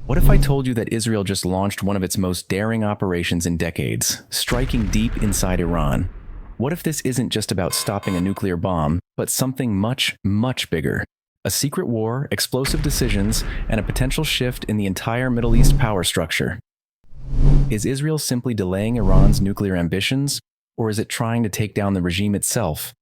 What if I told you that Israel just launched one of its most daring operations in decades, striking deep inside Iran? What if this isn't just about stopping a nuclear bomb, but something much, much bigger? A secret war, explosive decisions, and a potential shift in the entire Middle East power structure. Is Israel simply delaying Iran's nuclear ambitions, or is it trying to take down the regime itself?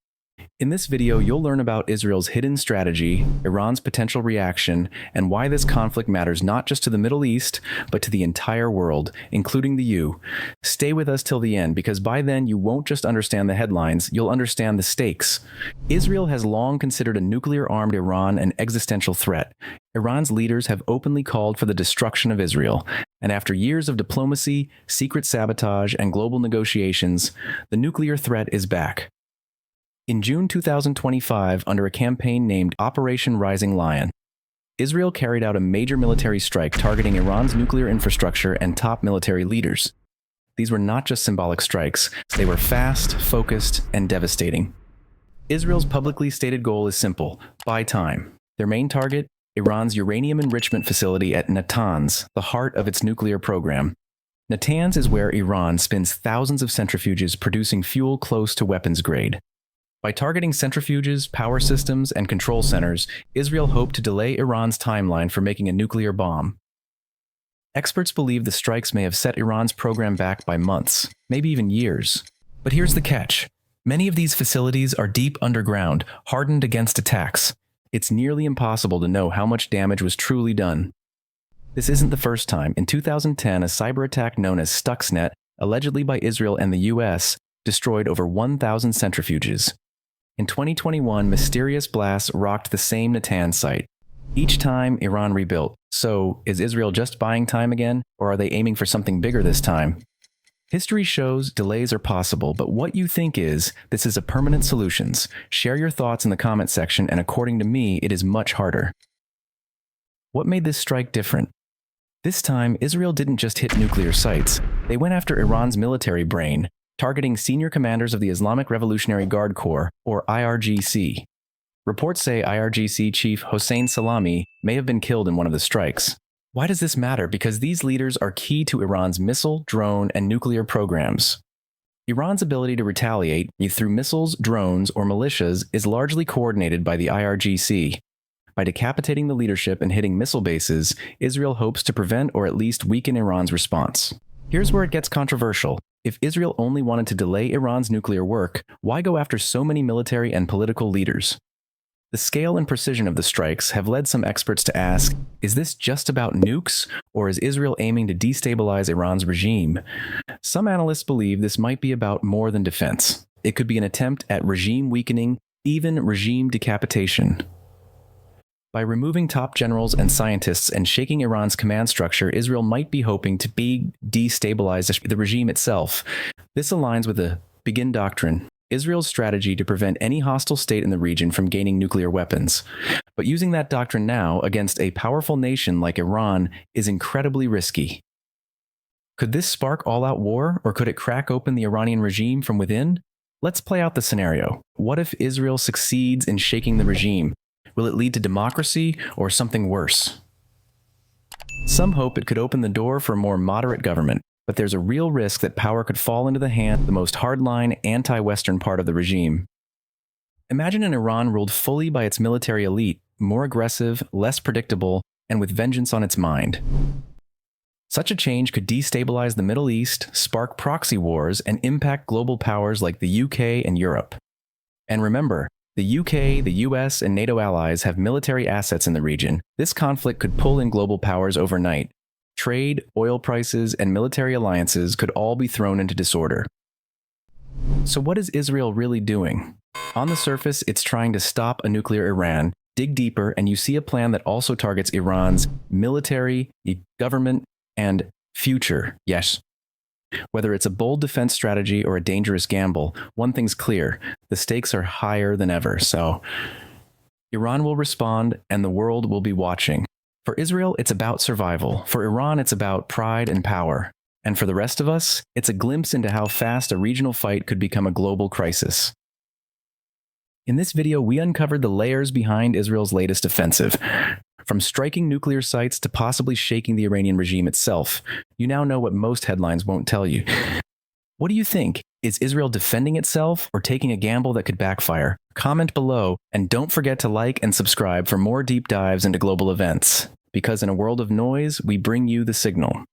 In this video, you'll learn about Israel's hidden strategy, Iran's potential reaction, and why this conflict matters not just to the Middle East, but to the entire world, including the EU. Stay with us till the end, because by then you won't just understand the headlines, you'll understand the stakes. Israel has long considered a nuclear-armed Iran an existential threat. Iran's leaders have openly called for the destruction of Israel, and after years of diplomacy, secret sabotage, and global negotiations, the nuclear threat is back. In June 2025, under a campaign named Operation Rising Lion, Israel carried out a major military strike targeting Iran's nuclear infrastructure and top military leaders. These were not just symbolic strikes, they were fast, focused, and devastating. Israel's publicly stated goal is simple: buy time. Their main target? Iran's uranium enrichment facility at Natanz, the heart of its nuclear program. Natanz is where Iran spins thousands of centrifuges producing fuel close to weapons grade. By targeting centrifuges, power systems, and control centers, Israel hoped to delay Iran's timeline for making a nuclear bomb. Experts believe the strikes may have set Iran's program back by months, maybe even years. But here's the catch. Many of these facilities are deep underground, hardened against attacks. It's nearly impossible to know how much damage was truly done. This isn't the first time. In 2010, a cyber attack known as Stuxnet, allegedly by Israel and the US, destroyed over 1,000 centrifuges. In 2021, mysterious blasts rocked the same Natanz site. Each time, Iran rebuilt. So, is Israel just buying time again, or are they aiming for something bigger this time? History shows delays are possible, but what you think is, this is a permanent solution. Share your thoughts in the comment section, and according to me, it is much harder. What made this strike different? This time, Israel didn't just hit nuclear sites. They went after Iran's military brain, targeting senior commanders of the Islamic Revolutionary Guard Corps, or IRGC. Reports say IRGC chief Hossein Salami may have been killed in one of the strikes. Why does this matter? Because these leaders are key to Iran's missile, drone, and nuclear programs. Iran's ability to retaliate, either through missiles, drones, or militias, is largely coordinated by the IRGC. By decapitating the leadership and hitting missile bases, Israel hopes to prevent or at least weaken Iran's response. Here's where it gets controversial. If Israel only wanted to delay Iran's nuclear work, why go after so many military and political leaders? The scale and precision of the strikes have led some experts to ask, is this just about nukes, or is Israel aiming to destabilize Iran's regime? Some analysts believe this might be about more than defense. It could be an attempt at regime weakening, even regime decapitation. By removing top generals and scientists and shaking Iran's command structure, Israel might be hoping to destabilize the regime itself. This aligns with the Begin Doctrine, Israel's strategy to prevent any hostile state in the region from gaining nuclear weapons. But using that doctrine now against a powerful nation like Iran is incredibly risky. Could this spark all-out war, or could it crack open the Iranian regime from within? Let's play out the scenario. What if Israel succeeds in shaking the regime? Will it lead to democracy or something worse? Some hope it could open the door for a more moderate government, but there's a real risk that power could fall into the hand of the most hardline, anti-Western part of the regime. Imagine an Iran ruled fully by its military elite, more aggressive, less predictable, and with vengeance on its mind. Such a change could destabilize the Middle East, spark proxy wars, and impact global powers like the UK and Europe. And remember, the UK, the US, and NATO allies have military assets in the region. This conflict could pull in global powers overnight. Trade, oil prices, and military alliances could all be thrown into disorder. So what is Israel really doing? On the surface, it's trying to stop a nuclear Iran. Dig deeper, and you see a plan that also targets Iran's military, government, and future. Yes. Whether it's a bold defense strategy or a dangerous gamble, one thing's clear: the stakes are higher than ever. So Iran will respond, and the world will be watching. For Israel, it's about survival. For Iran, it's about pride and power. And for the rest of us, it's a glimpse into how fast a regional fight could become a global crisis. In this video, we uncovered the layers behind Israel's latest offensive. From striking nuclear sites to possibly shaking the Iranian regime itself, you now know what most headlines won't tell you. What do you think? Is Israel defending itself or taking a gamble that could backfire? Comment below, and don't forget to like and subscribe for more deep dives into global events. Because in a world of noise, we bring you the signal.